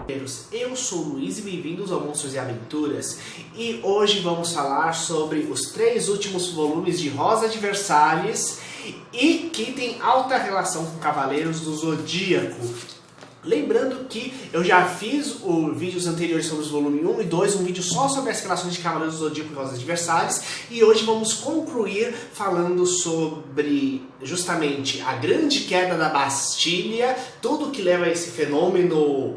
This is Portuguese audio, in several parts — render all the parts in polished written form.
Eu sou o Luiz e bem-vindos ao Monstros e Aventuras, e hoje vamos falar sobre os 3 últimos volumes de Rosa de Versalhes e que tem alta relação com Cavaleiros do Zodíaco. Lembrando que eu já fiz vídeos anteriores sobre os volumes 1 e 2, um vídeo só sobre as relações de Cavaleiros do Zodíaco e Rosa de Versalhes, e hoje vamos concluir falando sobre justamente a grande queda da Bastilha, tudo que leva a esse fenômeno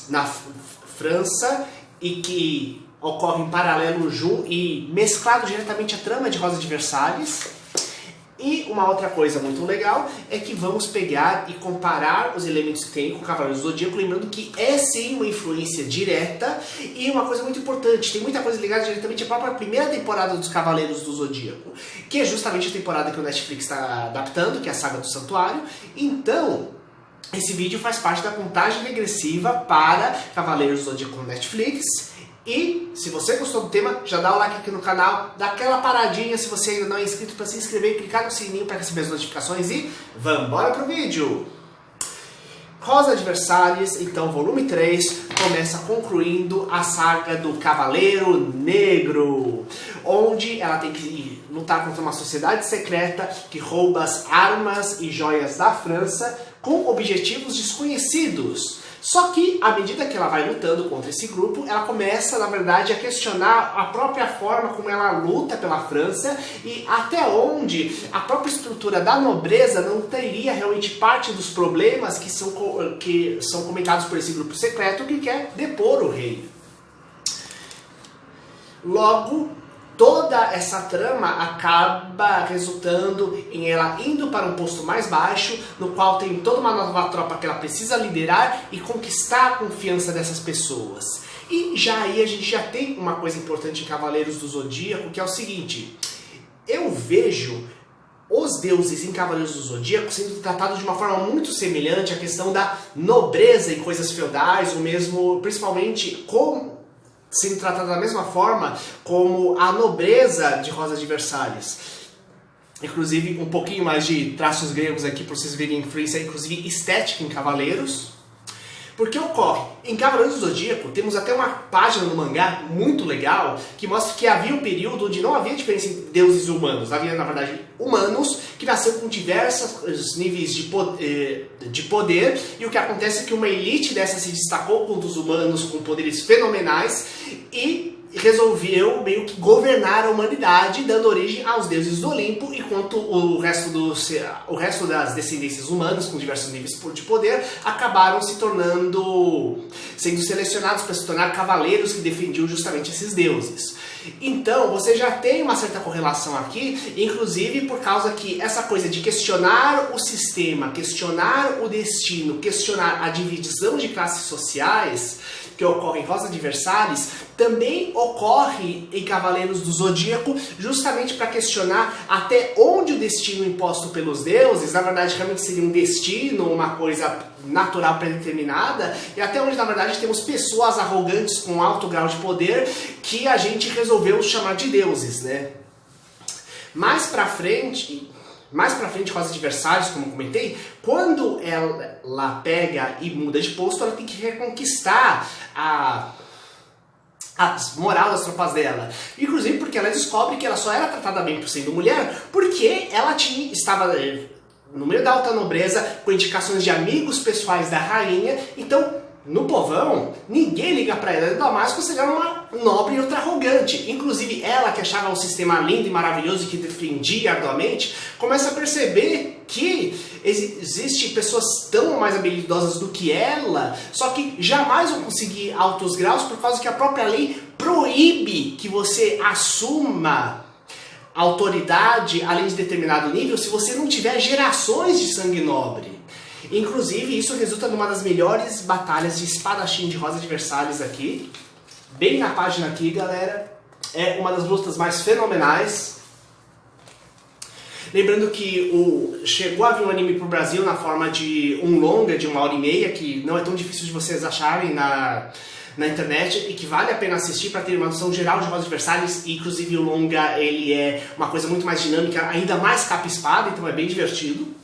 na França e que ocorre em paralelo e mesclado diretamente à trama de Rosa de Versalhes. E uma outra coisa muito legal é que vamos pegar e comparar os elementos que tem com o Cavaleiros do Zodíaco, lembrando que é sim uma influência direta e uma coisa muito importante, tem muita coisa ligada diretamente à própria primeira temporada dos Cavaleiros do Zodíaco, que é justamente a temporada que o Netflix está adaptando, que é a Saga do Santuário. Então, esse vídeo faz parte da contagem regressiva para Cavaleiros do Zodíaco no Netflix. E se você gostou do tema, já dá o like aqui no canal, dá aquela paradinha se você ainda não é inscrito para se inscrever e clicar no sininho para receber as notificações e vamos embora pro vídeo! Rosa de Versalhes, então volume 3, começa concluindo a saga do Cavaleiro Negro, onde ela tem que lutar contra uma sociedade secreta que rouba as armas e joias da França com objetivos desconhecidos. Só que, à medida que ela vai lutando contra esse grupo, ela começa, na verdade, a questionar a própria forma como ela luta pela França e até onde a própria estrutura da nobreza não teria realmente parte dos problemas que são comentados por esse grupo secreto que quer depor o rei. Logo, toda essa trama acaba resultando em ela indo para um posto mais baixo, no qual tem toda uma nova tropa que ela precisa liderar e conquistar a confiança dessas pessoas. E já aí a gente já tem uma coisa importante em Cavaleiros do Zodíaco, que é o seguinte: eu vejo os deuses em Cavaleiros do Zodíaco sendo tratados de uma forma muito semelhante à questão da nobreza em coisas feudais, ou mesmo, principalmente, sendo tratada da mesma forma como a nobreza de Rosa de Versalhes. Inclusive, um pouquinho mais de traços gregos aqui para vocês verem a influência, inclusive estética em Cavaleiros. Porque ocorre, em Cavaleiros do Zodíaco, temos até uma página no mangá muito legal que mostra que havia um período onde não havia diferença entre deuses e humanos. Havia, na verdade, humanos que nasceram com diversos níveis de poder, e o que acontece é que uma elite dessa se destacou contra os humanos com poderes fenomenais e resolveu meio que governar a humanidade, dando origem aos deuses do Olimpo, enquanto o resto das descendências humanas, com diversos níveis de poder, acabaram sendo selecionados para se tornar cavaleiros que defendiam justamente esses deuses. Então, você já tem uma certa correlação aqui, inclusive por causa que essa coisa de questionar o sistema, questionar o destino, questionar a divisão de classes sociais, que ocorre em Rosa de Versalhes, também ocorre em Cavaleiros do Zodíaco, justamente para questionar até onde o destino imposto pelos deuses, na verdade, realmente seria um destino, uma coisa natural predeterminada, e até onde, na verdade, temos pessoas arrogantes com alto grau de poder que a gente resolveu chamar de deuses, né? Mais pra frente, Rosa de Versalhes, como eu comentei, quando ela pega e muda de posto, ela tem que reconquistar a moral das tropas dela. Inclusive porque ela descobre que ela só era tratada bem por sendo mulher, porque ela estava no meio da alta nobreza, com indicações de amigos pessoais da rainha. Então, no povão, ninguém liga pra ela, ainda mais considerando uma nobre e outra arrogante. Inclusive ela, que achava o sistema lindo e maravilhoso e que defendia arduamente, começa a perceber que existem pessoas tão mais habilidosas do que ela, só que jamais vão conseguir altos graus por causa que a própria lei proíbe que você assuma autoridade além de determinado nível se você não tiver gerações de sangue nobre. Inclusive, isso resulta numa das melhores batalhas de espadachim de Rosa de Versalhes aqui. Bem na página aqui, galera. É uma das lutas mais fenomenais. Lembrando que chegou a vir um anime pro Brasil na forma de um longa de 1h30, que não é tão difícil de vocês acharem na internet e que vale a pena assistir para ter uma noção geral de Rosa de Versalhes. E, inclusive, o longa ele é uma coisa muito mais dinâmica, ainda mais capa-espada, então é bem divertido.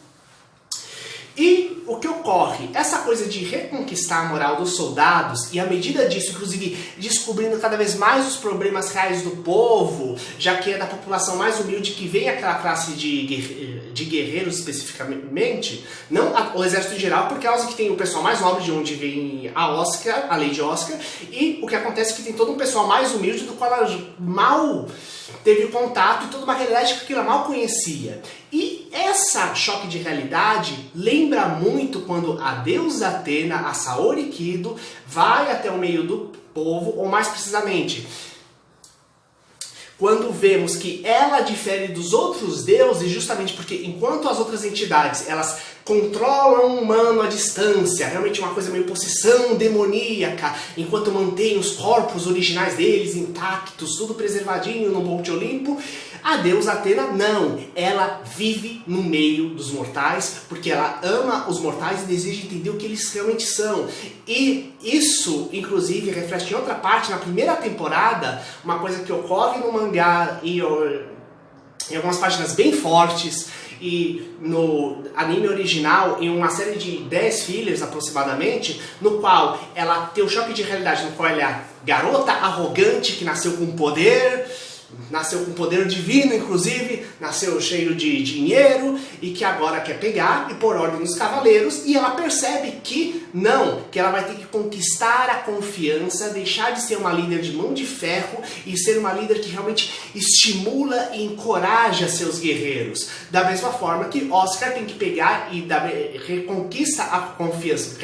E o que ocorre? Essa coisa de reconquistar a moral dos soldados, e à medida disso, inclusive, descobrindo cada vez mais os problemas reais do povo, já que é da população mais humilde que vem aquela classe de guerreiros especificamente, não o exército em geral, por causa que tem o pessoal mais nobre de onde vem a lei de Oscar, e o que acontece é que tem todo um pessoal mais humilde do qual ela mal teve contato e toda uma realidade que ela mal conhecia. E essa choque de realidade lembra muito quando a deusa Atena, a Saori Kido, vai até o meio do povo, ou mais precisamente, quando vemos que ela difere dos outros deuses, justamente porque enquanto as outras entidades, elas controlam o humano à distância, realmente uma coisa meio possessão demoníaca, enquanto mantém os corpos originais deles intactos, tudo preservadinho no Monte Olimpo, a deusa Atena não, ela vive no meio dos mortais, porque ela ama os mortais e deseja entender o que eles realmente são. E isso, inclusive, reflete em outra parte, na primeira temporada, uma coisa que ocorre no mangá e em algumas páginas bem fortes, e no anime original, em uma série de 10 fillers aproximadamente, no qual ela tem o choque de realidade, no qual ela é a garota arrogante que nasceu com poder divino, inclusive, nasceu cheio de dinheiro e que agora quer pegar e pôr ordem nos cavaleiros, e ela percebe que não, que ela vai ter que conquistar a confiança, deixar de ser uma líder de mão de ferro e ser uma líder que realmente estimula e encoraja seus guerreiros. Da mesma forma que Oscar tem que pegar e reconquista a confiança,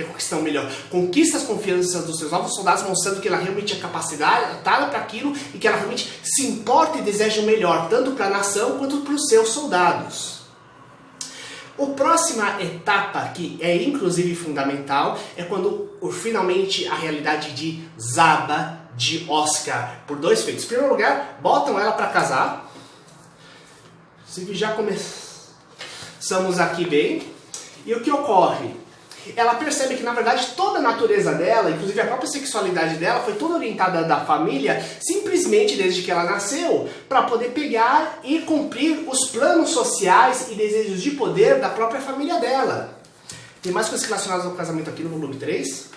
conquista as confianças dos seus novos soldados, mostrando que ela realmente é capacitada para aquilo e que ela realmente se importa e deseja o melhor, tanto para a nação quanto para os seus soldados. A próxima etapa, que é inclusive fundamental, é quando finalmente a realidade de Zaba, de Oscar, por dois feitos. Em primeiro lugar, botam ela para casar. Já começamos aqui bem. E o que ocorre? Ela percebe que, na verdade, toda a natureza dela, inclusive a própria sexualidade dela, foi toda orientada da família, simplesmente desde que ela nasceu, para poder pegar e cumprir os planos sociais e desejos de poder da própria família dela. Tem mais coisas relacionadas ao casamento aqui no volume 3.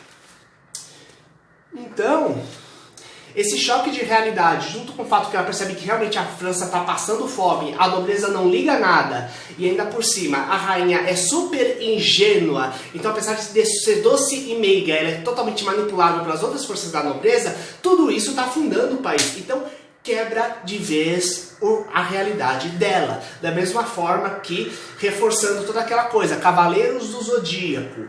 Então, esse choque de realidade, junto com o fato que ela percebe que realmente a França está passando fome, a nobreza não liga nada, e ainda por cima, a rainha é super ingênua, então apesar de ser doce e meiga, ela é totalmente manipulável pelas outras forças da nobreza, tudo isso está afundando o país. Então, quebra de vez a realidade dela. Da mesma forma que, reforçando toda aquela coisa, Cavaleiros do Zodíaco,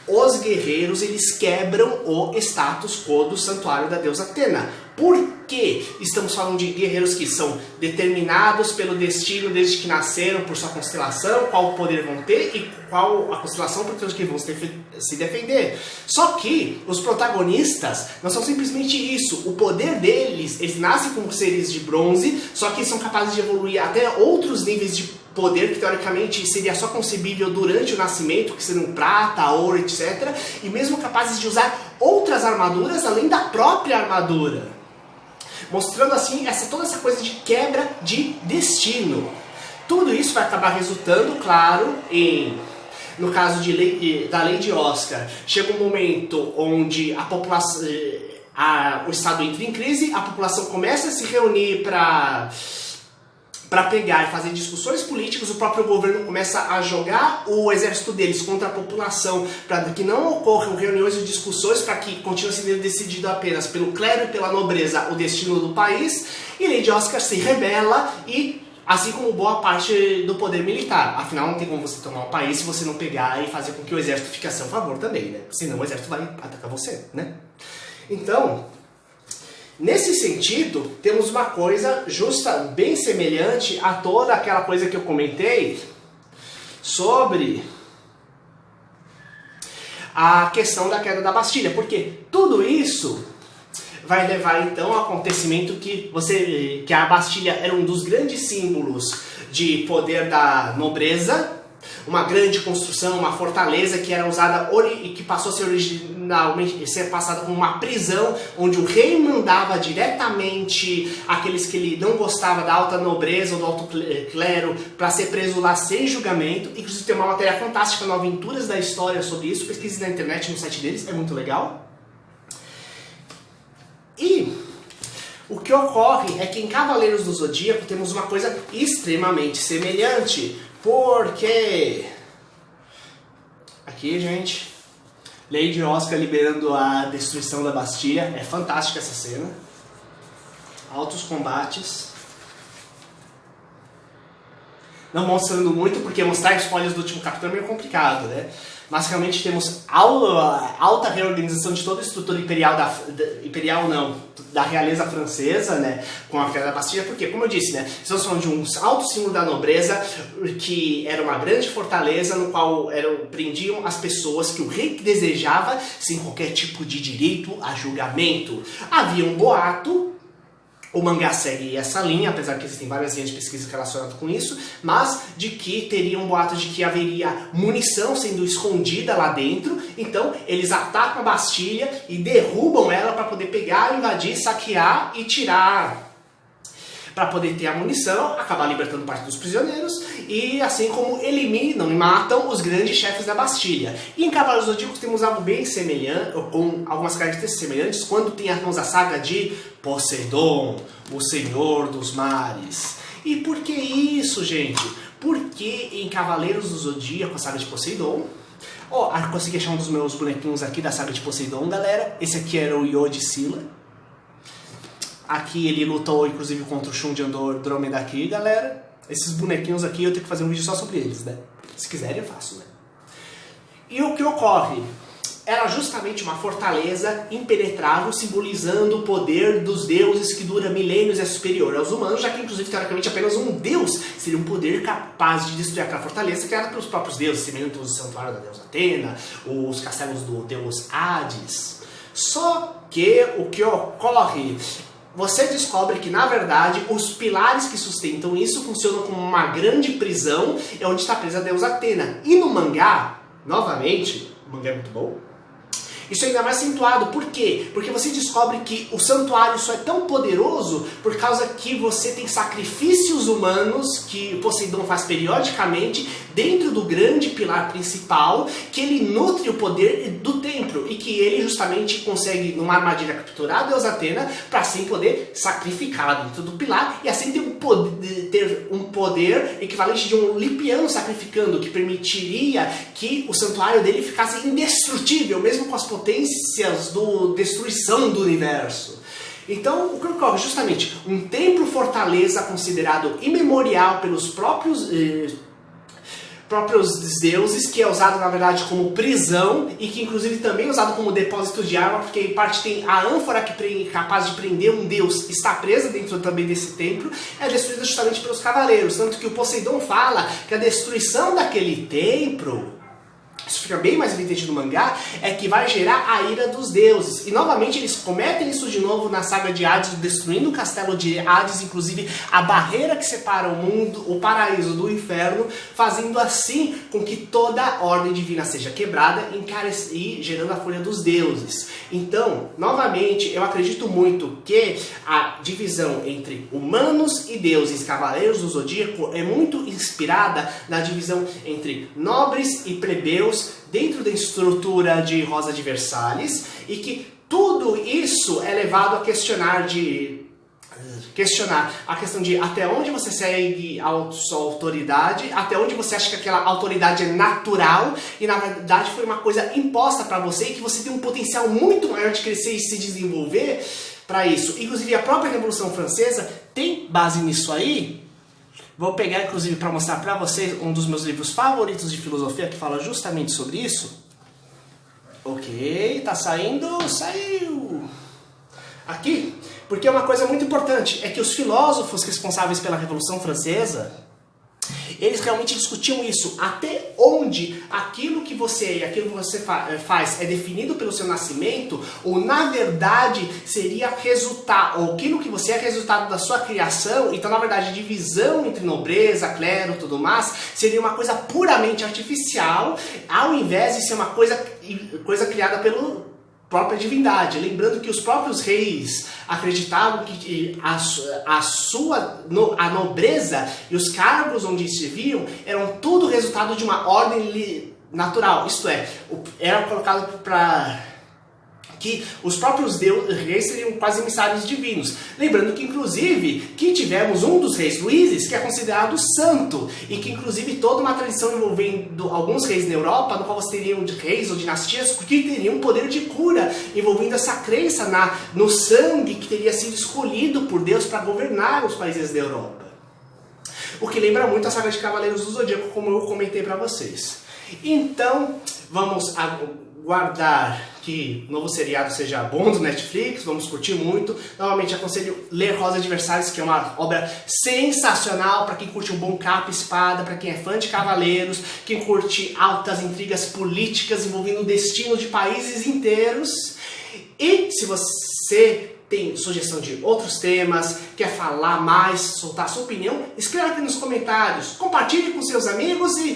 os guerreiros, eles quebram o status quo do santuário da deusa Atena. Por quê? Estamos falando de guerreiros que são determinados pelo destino desde que nasceram, por sua constelação, qual poder vão ter e qual a constelação por que vão se defender. Só que os protagonistas não são simplesmente isso. O poder deles, eles nascem como seres de bronze, só que eles são capazes de evoluir até outros níveis de poder que teoricamente seria só concebível durante o nascimento, que seriam prata, ouro, etc. E mesmo capazes de usar outras armaduras além da própria armadura. Mostrando assim toda essa coisa de quebra de destino. Tudo isso vai acabar resultando, claro, no caso da lei de Oscar, chega um momento onde a população, o Estado entra em crise, a população começa a se reunir para pegar e fazer discussões políticas, o próprio governo começa a jogar o exército deles contra a população, para que não ocorram reuniões e discussões, para que continue sendo decidido apenas pelo clero e pela nobreza o destino do país, e Lady Oscar se rebela, e assim como boa parte do poder militar. Afinal, não tem como você tomar um país se você não pegar e fazer com que o exército fique a seu favor também, né? Senão o exército vai atacar você, né? Então, nesse sentido, temos uma coisa justa, bem semelhante a toda aquela coisa que eu comentei sobre a questão da queda da Bastilha, porque tudo isso vai levar então ao acontecimento que a Bastilha era um dos grandes símbolos de poder da nobreza, uma grande construção, uma fortaleza que era usada e que passou a ser originalmente ser passada como uma prisão, onde o rei mandava diretamente aqueles que ele não gostava da alta nobreza ou do alto clero para ser preso lá sem julgamento. Inclusive tem uma matéria fantástica no Aventuras da História sobre isso, pesquise na internet no site deles, é muito legal. E o que ocorre é que em Cavaleiros do Zodíaco temos uma coisa extremamente semelhante. Porque aqui, gente, Lady Oscar liberando a destruição da Bastilha. É fantástica essa cena. Altos combates. Não mostrando muito, porque mostrar spoilers do último capítulo é meio complicado, né? Mas realmente temos alta reorganização de toda a estrutura imperial da realeza francesa, né, com a queda da Bastilha, porque, como eu disse, né, estamos falando de um alto símbolo da nobreza, que era uma grande fortaleza no qual prendiam as pessoas que o rei desejava sem qualquer tipo de direito a julgamento. Havia um boato. O mangá segue essa linha, apesar que existem várias linhas de pesquisa relacionadas com isso, mas de que teria um boato de que haveria munição sendo escondida lá dentro, então eles atacam a Bastilha e derrubam ela para poder pegar, invadir, saquear e tirar, para poder ter a munição, acabar libertando parte dos prisioneiros e assim como eliminam e matam os grandes chefes da Bastilha. E em Cavaleiros do Zodíaco temos algo bem semelhante, com algumas características semelhantes, quando tem a saga de Poseidon, o Senhor dos Mares. E por que isso, gente? Porque em Cavaleiros do Zodíaco, a saga de Poseidon... consegui achar um dos meus bonequinhos aqui da saga de Poseidon, galera. Esse aqui era o Yodicila. Aqui ele lutou, inclusive, contra o Shun de Andrômeda aqui, galera. Esses bonequinhos aqui eu tenho que fazer um vídeo só sobre eles, né? Se quiserem eu faço, né? E o que ocorre? Era justamente uma fortaleza impenetrável, simbolizando o poder dos deuses que dura milênios e é superior aos humanos, já que, inclusive, teoricamente, apenas um deus seria um poder capaz de destruir aquela fortaleza criada pelos próprios deuses, semelhante ao santuário da deusa Atena, os castelos do deus Hades. Só que o que ocorre... Você descobre que, na verdade, os pilares que sustentam isso funcionam como uma grande prisão, onde está presa a deusa Atena. E no mangá, novamente, o mangá é muito bom, isso é ainda mais acentuado. Por quê? Porque você descobre que o santuário só é tão poderoso por causa que você tem sacrifícios humanos que Poseidon faz periodicamente dentro do grande pilar principal, que ele nutre o poder do templo e que ele justamente consegue, numa armadilha, capturar a deusa Atena para assim poder sacrificá-la dentro do pilar e assim ter um poder equivalente de um Lipiano sacrificando, que permitiria que o santuário dele ficasse indestrutível, mesmo com as potências da destruição do universo. Então, o que ocorre? Justamente, um templo-fortaleza considerado imemorial pelos próprios deuses, que é usado, na verdade, como prisão e que, inclusive, também é usado como depósito de arma, porque em parte tem a ânfora que é capaz de prender um deus, está presa dentro também desse templo, é destruída justamente pelos cavaleiros. Tanto que o Poseidon fala que a destruição daquele templo, isso fica bem mais evidente no mangá, é que vai gerar a ira dos deuses. E novamente eles cometem isso de novo na saga de Hades, destruindo o castelo de Hades, inclusive a barreira que separa o mundo, o paraíso do inferno, fazendo assim com que toda a ordem divina seja quebrada e gerando a fúria dos deuses. Então, novamente, eu acredito muito que a divisão entre humanos e deuses, Cavaleiros do Zodíaco, é muito inspirada na divisão entre nobres e plebeus dentro da estrutura de Rosa de Versalhes, e que tudo isso é levado a questionar a questão de até onde você segue a sua autoridade, até onde você acha que aquela autoridade é natural e na verdade foi uma coisa imposta para você e que você tem um potencial muito maior de crescer e se desenvolver para isso. Inclusive a própria Revolução Francesa tem base nisso aí. Vou pegar, inclusive, para mostrar para vocês um dos meus livros favoritos de filosofia que fala justamente sobre isso. Ok, tá saindo, saiu. Aqui, porque uma coisa muito importante é que os filósofos responsáveis pela Revolução Francesa, eles realmente discutiam isso. Até onde aquilo que você é e aquilo que você faz é definido pelo seu nascimento, ou na verdade seria resultado, ou aquilo que você é resultado da sua criação, então na verdade a divisão entre nobreza, clero, tudo mais, seria uma coisa puramente artificial, ao invés de ser uma coisa criada pela própria divindade. Lembrando que os próprios reis acreditavam que a nobreza e os cargos onde serviam eram tudo resultado de uma ordem natural, isto é, era colocado para que os próprios reis seriam quase emissários divinos. Lembrando que, inclusive, que tivemos um dos reis Luíses, que é considerado santo, e que, inclusive, toda uma tradição envolvendo alguns reis na Europa, no qual você teriam reis ou dinastias que teriam poder de cura, envolvendo essa crença no sangue que teria sido escolhido por Deus para governar os países da Europa. O que lembra muito a saga de Cavaleiros do Zodíaco, como eu comentei para vocês. Então, vamos aguardar que o novo seriado seja bom do Netflix, vamos curtir muito. Novamente aconselho ler Rosa Adversários, que é uma obra sensacional para quem curte um bom capa e espada, para quem é fã de Cavaleiros, quem curte altas intrigas políticas envolvendo o destino de países inteiros. E se você tem sugestão de outros temas, quer falar mais, soltar sua opinião, escreva aqui nos comentários, compartilhe com seus amigos e